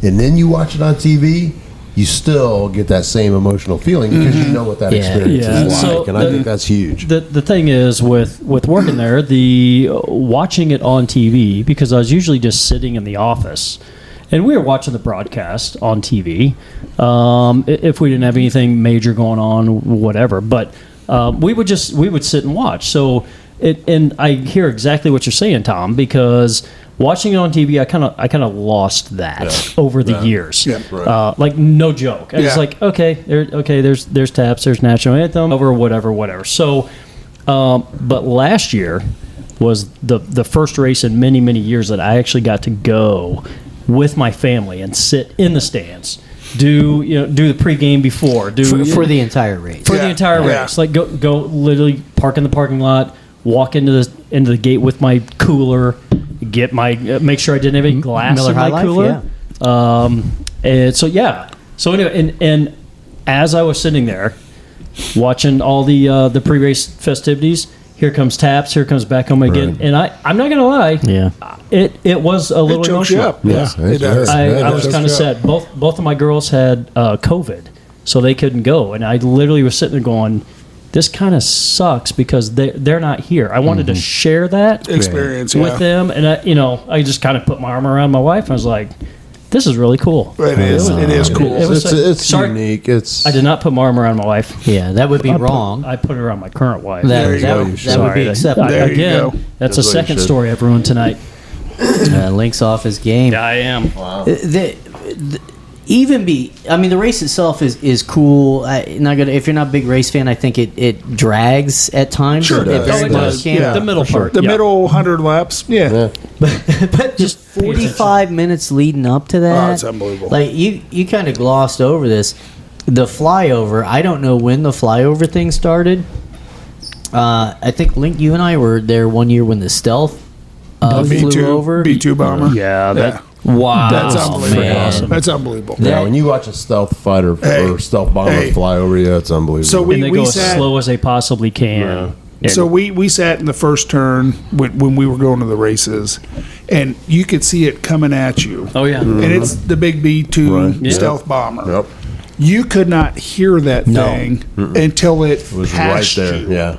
and then you watch it on TV, you still get that same emotional feeling because you know what that experience is like, and I think that's huge. The thing is with working there, the watching it on TV, because I was usually just sitting in the office, and we were watching the broadcast on TV. If we didn't have anything major going on, whatever, but we would sit and watch. So and I hear exactly what you're saying, Tom, because watching it on TV, I kind of lost that over the years. Yeah, right. Like no joke. I was like, okay, there's taps, there's national anthem, over whatever. So, but last year was the first race in many years that I actually got to go with my family and sit in the stands. Do the pregame before for the entire race. For the entire race, like go literally park in the parking lot, walk into the gate with my cooler. Get my make sure I didn't have any glass Miller in my High cooler. Life, And so anyway, and as I was sitting there watching all the pre-race festivities, here comes taps, here comes back home again, and I'm not gonna lie, it was a little emotional. It does. I was kind of sad. Both of my girls had COVID, so they couldn't go, and I literally was sitting there going, this kind of sucks because they're not here. I wanted to share that experience with them, and I just kind of put my arm around my wife and I was like, "This is really cool." It is cool. It's unique. I did not put my arm around my wife. Yeah, that would be wrong. I put it around my current wife. That would be acceptable. Again, that's a second story I've ruined tonight. Link's off his game. Yeah, I am. Wow. The race itself is cool. If you're not a big race fan, I think it drags at times. Sure, it very does. The middle part. The middle 100 laps. Yeah. But just 45 minutes leading up to that. Oh, that's unbelievable. Like you kind of glossed over this. The flyover, I don't know when the flyover thing started. I think, Link, you and I were there one year when the Stealth flew over. B-2 bomber. Yeah. Wow, that's unbelievable. Man. That's unbelievable. Yeah, when you watch a stealth fighter or stealth bomber fly over you, it's unbelievable. So and they go as slow as they possibly can. Yeah. So we sat in the first turn when we were going to the races, and you could see it coming at you. Oh yeah, and it's the big B-2 stealth bomber. Yep. You could not hear that thing until it was passed right there. you. Yeah.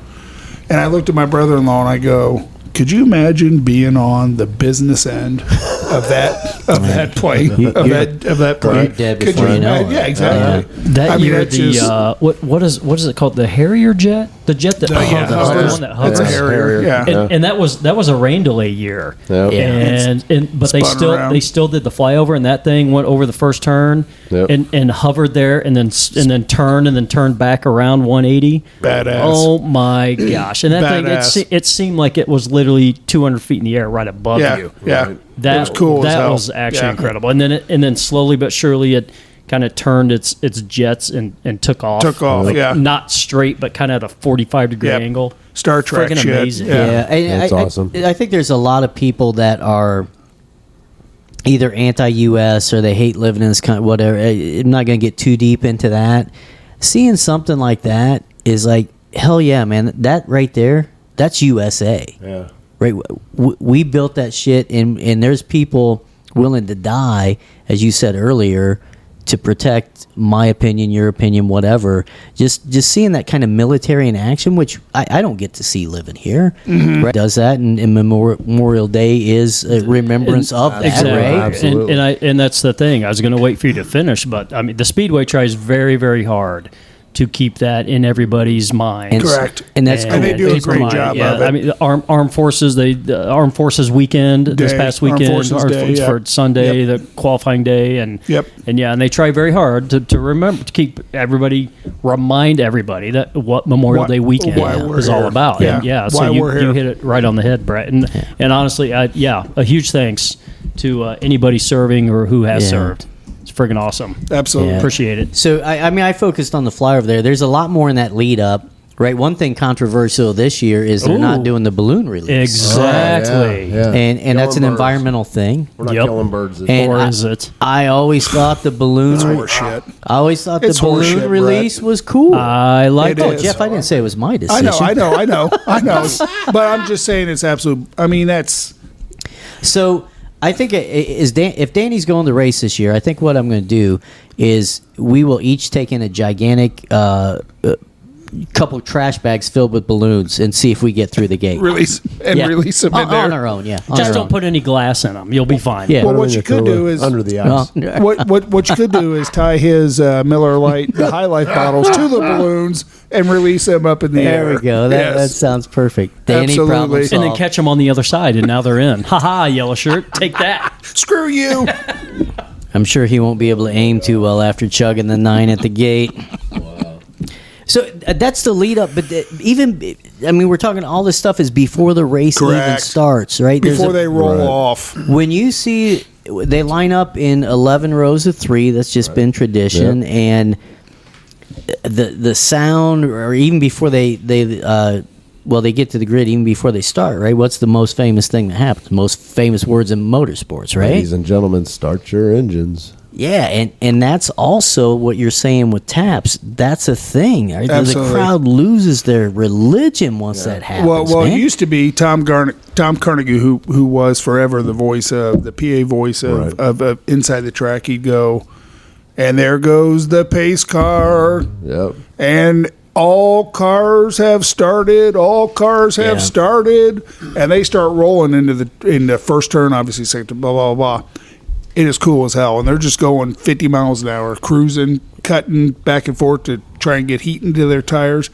And I looked at my brother-in-law and I go, could you imagine being on the business end of that plane? Of that plane? Dead Could before you you know imagine? it. Yeah, exactly. That year, what is it called? The Harrier jet, the jet that hovers, the one that hovers. It's a Harrier. Yeah. And that was a rain delay year. Yep. But they still did the flyover, and that thing went over the first turn and hovered there, and then turned back around 180. Badass. Oh my gosh! And that thing, it seemed like it was literally 200 feet in the air right above you. Yeah. That it was cool. That was actually incredible. And then slowly but surely it kind of turned its jets and took off. Not straight, but kind of at a 45-degree angle. Star Trek Friggin' shit. amazing. Yeah. That's awesome. I think there's a lot of people that are either anti-U.S. or they hate living in this kind of whatever. I'm not going to get too deep into that. Seeing something like that is like, hell yeah, man. That right there, that's USA. Yeah. Right? We built that shit, and there's people willing to die, as you said earlier, to protect my opinion, your opinion, whatever. Just seeing that kind of military in action, which I don't get to see living here. Mm-hmm. Right? Does that, and Memorial Day is a remembrance of that, exactly. right? Absolutely. And that's the thing. I was going to wait for you to finish, but I mean, the Speedway tries very, very hard to keep that in everybody's mind. Correct. And that's and they do a great job of it. I mean, the Armed Forces, the Armed Forces weekend this past weekend, for Sunday, the qualifying day, and they try very hard to remember, to keep everybody, remind everybody that what Memorial Day weekend is all about. Yeah. So you hit it right on the head, Brett. And honestly, a huge thanks to anybody serving or who has served. It's friggin' awesome. Absolutely. Appreciate it. So, I focused on the flyover there. There's a lot more in that lead up, right? One thing controversial this year is they're not doing the balloon release. Exactly. And that's an environmental thing. We're not killing birds. Or is it? I always thought the balloon... It's horseshit. I always thought It's the balloon horseshit, release Brett. was cool. I like It it. is. Jeff, I didn't say it was my decision. I know. But I'm just saying it's absolute. I mean, that's... So... I think if Danny's going to race this year, I think what I'm going to do is we will each take in a gigantic couple trash bags filled with balloons and see if we get through the gate. Release them in there. On our own, yeah. Just don't put any glass in them. You'll be fine. Yeah. Well, what you could do is under the ice. what you could do is tie his Miller Lite, the High Life bottles to the balloons and release them up in the air. There we go. That sounds perfect. Danny, Absolutely. problem solved. And then catch them on the other side, and now they're in. Ha ha, yellow shirt. Take that. Screw you. I'm sure he won't be able to aim too well after chugging the 9 at the gate. So that's the lead up, but we're talking all this stuff is before the race even starts, right? Before they roll off. When you see they line up in 11 rows of 3, that's just been tradition, and the sound, or even before they get to the grid, even before they start, right? What's the most famous thing that happens? Most famous words in motorsports, right? Ladies and gentlemen, start your engines. Yeah, and that's also what you're saying with taps. That's a thing. Right? Absolutely. The crowd loses their religion once that happens. Well, man. it used to be Tom Carnegie, who was forever the voice of the PA voice of inside the track. He'd go, and there goes the pace car. Yep. And all cars have started. All cars have started, and they start rolling in the first turn. Obviously, second, blah blah blah. It is cool as hell, and they're just going 50 miles an hour, cruising, cutting back and forth to try and get heat into their tires.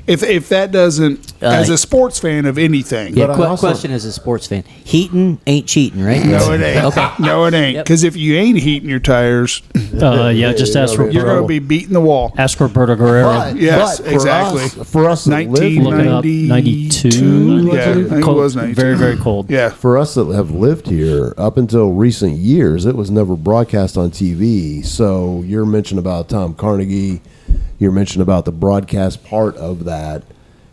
If that doesn't, as a sports fan of anything, yeah. Question as a sports fan: heating ain't cheating, right? no, it ain't. Okay. No, it ain't. Because if you ain't heating your tires, Just ask you're going to be beating the wall. Ask Roberto Guerrero. Yes, for exactly. For us that live here, Look it up. 92. Yeah, I think it Cold. was 92. Very, very cold. Yeah. for us that have lived here up until recent years, it was never broadcast on TV. So you're mentioning about Tom Carnegie, you're mentioning about the broadcast part of that.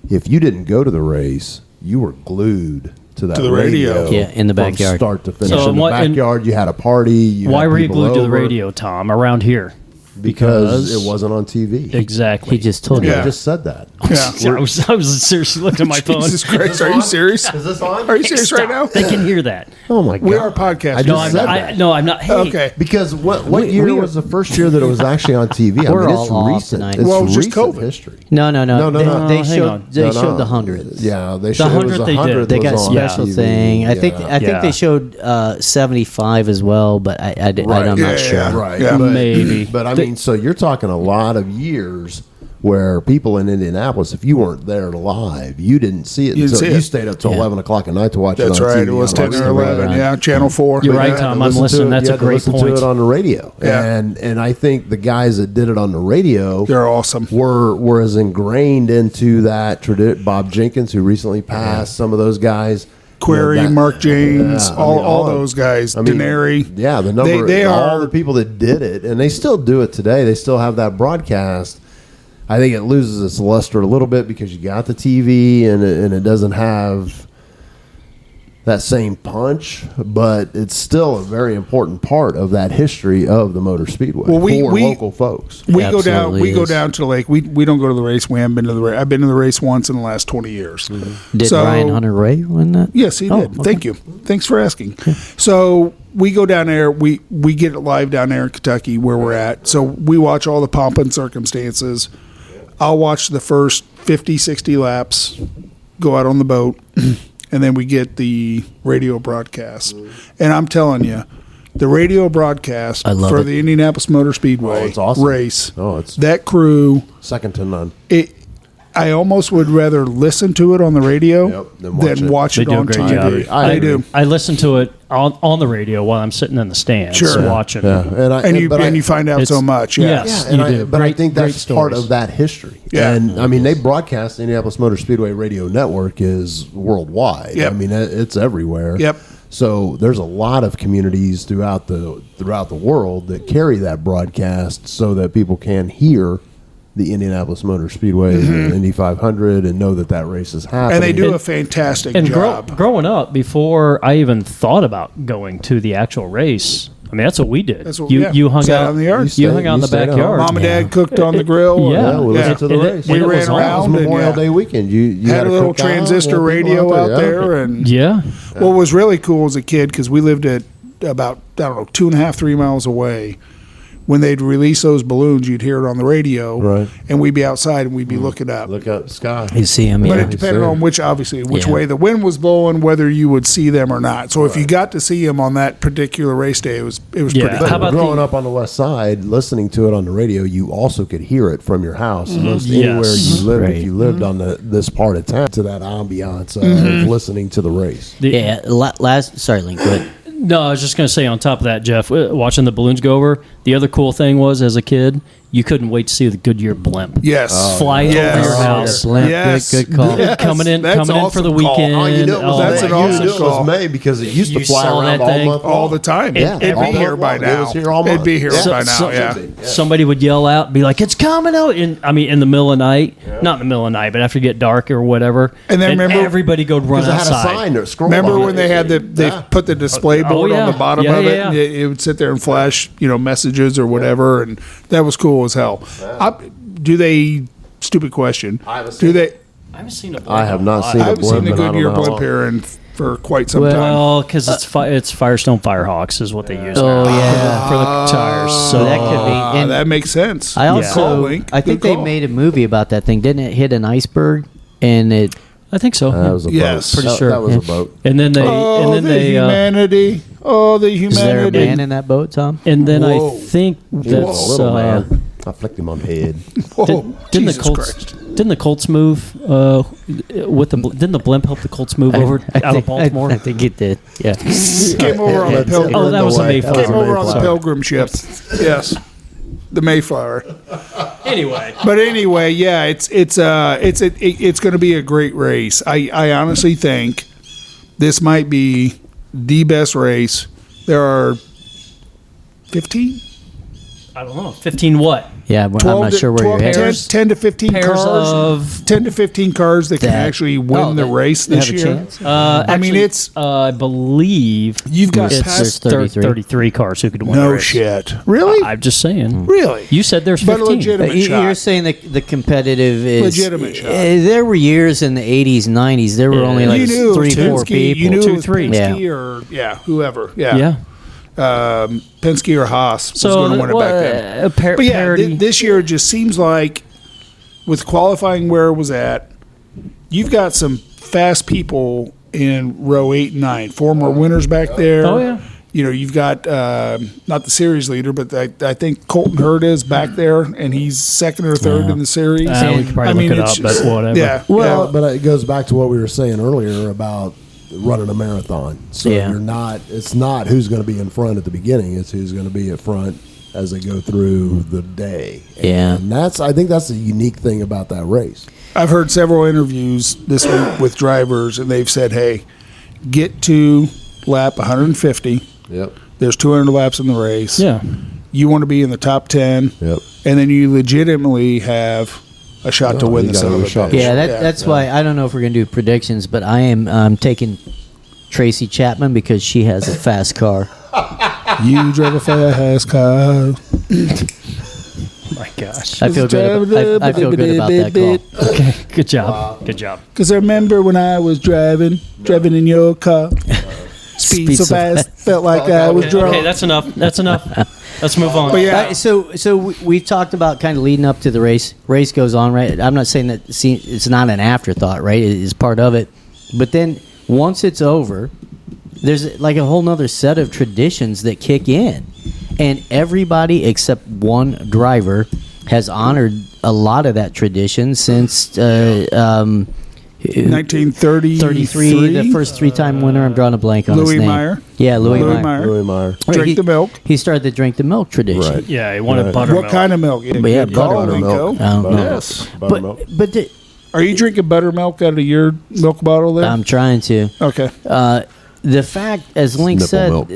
If you didn't go to the race, you were glued to that To the radio. Yeah, in the from backyard. start to finish. So in the backyard, you had a party. Why had were you people glued to the over. radio, Tom, around here? Because it wasn't on TV. Exactly. He just told Yeah. I just said that. Yeah. I was seriously looking at my phone. Jesus Christ, are you serious? Is this on? Are you serious right now? They can hear that. Oh my god! We are podcasting. I just No, I'm said not. that. I'm not. Hey, Okay. Because what year was the first year that it was actually on TV? We're it's all off recent. tonight. It's Well, it was just recent COVID. history. No. No. They hang showed on. showed the hundreds. Yeah, they showed 100 the they did. 100 They was got a on special TV. thing. I think Yeah. they showed 75 as well, but I'm Yeah, not sure. yeah. Right. Yeah. But, Maybe. But I mean, so you're talking a lot of years where people in Indianapolis, if you weren't there live, you didn't see it You didn't until see you it. stayed up till Yeah. 11 o'clock at night to watch That's it on right. TV. It was on 10 or Instagram. 11. Yeah, Channel 4. You're But right, you had to Tom. I'm listen to listening. it- That's you a had to great listen point. to it on the radio. Yeah. And I think the guys that did it on the radio They're awesome. were as ingrained into that Bob Jenkins, who recently passed, some of those guys. Query, that- Mark James, Yeah, I mean, all those guys. I mean, Denary. Yeah, the number. They all are. the people that did it, and they still do it today. They still have that broadcast. I think it loses its luster a little bit because you got the TV and it doesn't have that same punch, but it's still a very important part of that history of the Motor Speedway Well, we- for we- local folks. We go down. Absolutely We go is. down to the lake. We don't go to the race. We haven't been to the race. I've been to the race once in the last 20 years. Did So- Ryan Hunter Ray win that? Yes, he Oh, did. okay. Thank you. Thanks for asking. So we go down there. We get it live down there in Kentucky where we're at. So we watch all the pomp and circumstances. I'll watch the first 50, 60 laps, go out on the boat, and then we get the radio broadcast. And I'm telling you, the radio broadcast I love for it. the Indianapolis Motor Speedway Oh, it's awesome. race, Oh, it's that crew, second to none. I almost would rather listen to it on the radio Yep, than watch They it do a on great TV. job. They do. I listen to it on the radio while I'm sitting in the stands Sure. Yeah. watching. Yeah, And you find out so much. Yeah. Yes. Yeah, you and do. but I Great- think great that's part stories. of that history. Yeah. And I mean, they broadcast the Indianapolis Motor Speedway Radio Network is worldwide. Yep. I mean, it's everywhere. Yep. So there's a lot of communities throughout the world that carry that broadcast so that people can hear the Indianapolis Motor Speedway and Indy 500 and know that race is happening. And they do a fantastic And job. growing up, before I even thought about going to the actual race, I mean, that's what we did. That's what- you yeah. you hung Sat out on the yard. You hung out in the You stayed at backyard. home. Mom and Dad cooked on the grill. Yeah. we listened to the And it- race. and We it ran was on. It was around and, Memorial yeah. Day weekend. You Had had a little cookout, transistor you had people radio out yeah. there, and Yeah. What was really cool as a kid, because we lived at about, 2.5, 3 miles away. When they'd release those balloons, you'd hear it on the radio, Right. and we'd be outside and we'd be looking up. Look up the sky. You see them, But yeah. it depended on which Yeah. way the wind was blowing, whether you would see them or not. So if you got to see them on that particular race day, it was Yeah. pretty How cool. about growing up on the west side, listening to it on the radio, you also could hear it from your house. Most Yes. anywhere you lived, Right. if you lived on this part of town, to that ambiance of listening to the race. Yeah, last. Sorry, Link. Go ahead. No, I was just going to say on top of that, Jeff, watching the balloons go over, the other cool thing was as a kid, you couldn't wait to see the Goodyear blimp. Yes. Flying Yes. over your Oh, house. Blimp, Yes. good call. Yes. Coming in That's for the awesome call. weekend. Oh, you knew it was Oh, That's May. an awesome You knew it call. was May because it used to You fly saw around that all thing? month All long. the time. Yeah, It'd all be here month by long. now. It was here all It'd month. be here Yeah. by now, yeah. Somebody would yell out, be like, "It's coming out!" In the middle of the night, not in the middle of the night, but after it get dark or whatever. And then remember- everybody go run Because it had a outside. sign or scroll. Remember on when it. they had they Yeah. put the display board yeah. on the bottom Yeah, of it, yeah. and it would sit there and flash, messages or whatever, and that was cool as hell. Do they? Stupid question. I haven't Do seen they? I haven't seen a blimp. I have not seen I a haven't seen blimp the in I don't Goodyear know how blimp long. here for quite some time. Well, because it's Firestone Firehawks is what they use. Oh, now yeah. for the tires. So that could be. And That makes sense. I Good call, also, Link. I think Good they call. made a movie about that thing. Didn't it hit an iceberg? And it. I think so. That was a Yes. boat. Pretty That- sure. That was Yeah. a boat. And then they Oh, and then the they humanity. Oh, the Is there a humanity. man in that boat, Tom? and then Whoa. I think He was that's a little man. I flicked him on the head. Whoa, didn't Jesus the Colts Christ. didn't the Colts move with the didn't the blimp help the Colts move over out of Baltimore? I think it did. Yeah. Came over on the pilgrim. Oh, that was the Mayflower. Came over on the Sorry. pilgrim ship. Yes, the Mayflower. Anyway, But anyway, yeah, it's going to be a great race. I honestly think this might be the best race. There are 15, I don't know. 15 what? Yeah, I'm 12 not to- sure where 12 you're headed. 10 to 15 Pairs cars. of 10 to 15 cars that can That- actually win oh, the that- race they this have a year. chance? I mean, it's I believe you've got There's past 33 cars who could win the no race. shit. Really? I'm just saying. Really? You said there's But 15. legitimate You- shot. You're saying the competitive is Legitimate shot. There were years in the 80s, 90s. There were Yeah. only like you knew 3, 4 Penske, people. You knew Two, it was three. Penske or whoever. Yeah. Yeah. Penske or Haas was So going to win it back then. But yeah, parity. this year it just seems like with qualifying where it was at, you've got some fast people in row 8 and 9, former winners back there. Oh, yeah. You've got not the series leader, but I think Colton Hurd is back there, and he's second or third in the series. we could probably look it it's up, but whatever. Yeah, Well, yeah. but it goes back to what we were saying earlier about running a marathon. So Yeah. it's not who's going to be in front at the beginning, it's who's going to be at front as they go through the day. Yeah. And I think that's the unique thing about that race. I've heard several interviews this week with drivers, and they've said, "Hey, get to lap 150. Yep. There's 200 laps in the race. Yeah. You want to be in the top 10, Yep. and then you legitimately have a shot to Oh, win you the got a son of a shot. bitch." Yeah, that's why I don't know if we're going to do predictions, but I am taking Tracy Chapman because she has a fast car. You drive a fast car. My gosh. I feel good. I feel good about that call. Okay. Good job. Good job. Because I remember when I was driving in your car. Speed so fast, felt like I was drunk. Okay, that's enough. That's enough. Let's move on. But yeah, So we've talked about kind of leading up to the race. Race goes on, right? I'm not saying that it's not an afterthought, right? It is part of it. But then once it's over, there's like a whole nother set of traditions that kick in. And everybody except one driver has honored a lot of that tradition since 1933. 33, the first 3-time winner. I'm drawing a blank on his Louis name. Meyer. Yeah, Louis Louis Meyer. Meyer. Louis Meyer. Right, Drink the milk. He started the drink the milk tradition. Right. Yeah, he wanted Right. buttermilk. What kind of milk? But yeah, good call, buttermilk. Linko. I don't know. Yes. Buttermilk. But Are you drinking buttermilk out of your milk bottle there? I'm trying to. Okay. The fact, as Link Nipple said, milk.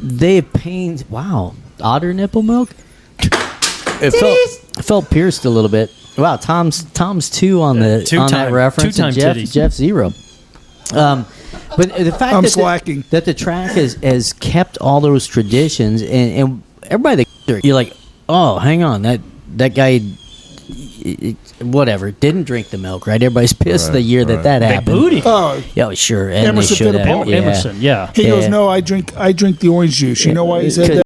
they have pained. Wow, otter nipple milk. It felt pierced a little bit. Wow, Tom's 2 on the on that Two-time- reference, and two-time titties. Jeff 0. But the fact I'm that slacking. that the track has kept all those traditions, and everybody that you're like, oh, hang on, that guy. whatever, didn't drink the milk, right? Everybody's pissed Right, the year that right. happened. Booty. Oh, Yeah, sure. And Emerson they should have. Fittipaldi. Yeah. Emerson, yeah. he Yeah. goes, no, I drink the orange juice. You know why he said Cause- that?